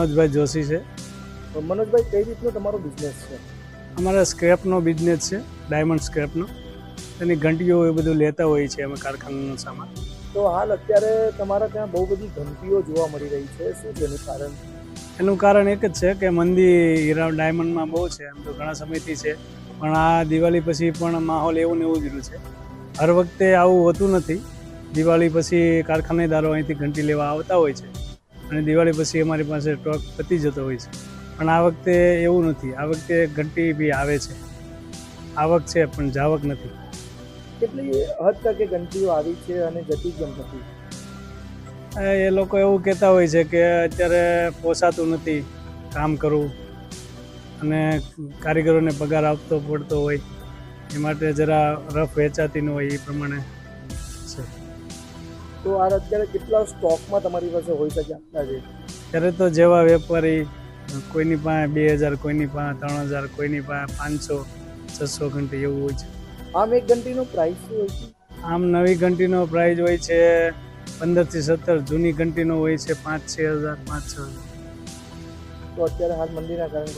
મનોજભાઈ જોશી છે. તો મનોજભાઈ, કઈ રીતનો તમારો બિઝનેસ છે? અમારા સ્ક્રેપનો બિઝનેસ છે, ડાયમંડ સ્ક્રેપનો. એની ઘંટીઓ એ બધું લેતા હોઈએ છીએ અમે કારખાનાનો સામાન. તો હાલ અત્યારે તમારા ત્યાં બહુ બધી ઘંટીઓ જોવા મળી રહી છે, શું છે એનું કારણ? એનું કારણ એક જ છે કે મંદી હીરા ડાયમંડમાં બહુ છે. એમ તો ઘણા સમયથી છે, પણ આ દિવાળી પછી પણ માહોલ એવું ને એવું જ રહ્યું છે. હર વખતે આવું હોતું નથી. દિવાળી પછી કારખાનેદારો અહીંથી ઘંટી લેવા આવતા હોય છે અને દિવાળી પછી અમારી પાસે સ્ટોક પતી જતો હોય છે. પણ આ વખતે એવું નથી. આ વખતે ઘંટી બી આવે છે, આવક છે પણ જાવક નથી. કેટલી હદ તકે ઘંટીઓ આવી છે અને જતી કેમ નથી? એ લોકો એવું કહેતા હોય છે કે અત્યારે પોસાતું નથી કામ કરવું અને કારીગરોને પગાર આપતો પડતો હોય, એ માટે જરા રફ વેચાતી ન હોય એ પ્રમાણે છે. તો આ અત્યારે કેટલા સ્ટોકમાં તમારી પાસે હોઈ શકે આપતા છે? ત્યારે તો જેવા વેપારી, કોઈની પાસે 2000, કોઈની પાસે 3000, કોઈની પાસે 500, 600 ઘંટી એવું હોય છે. આમ એક ઘંટીનો પ્રાઇસ શું હોય છે? આમ નવી ઘંટીનો પ્રાઇસ હોય છે 15 થી 17. જૂની ઘંટીનો હોય છે 5-6 હજાર, 5-6 હજાર. તો અત્યારે હાલ મંદીના કારણે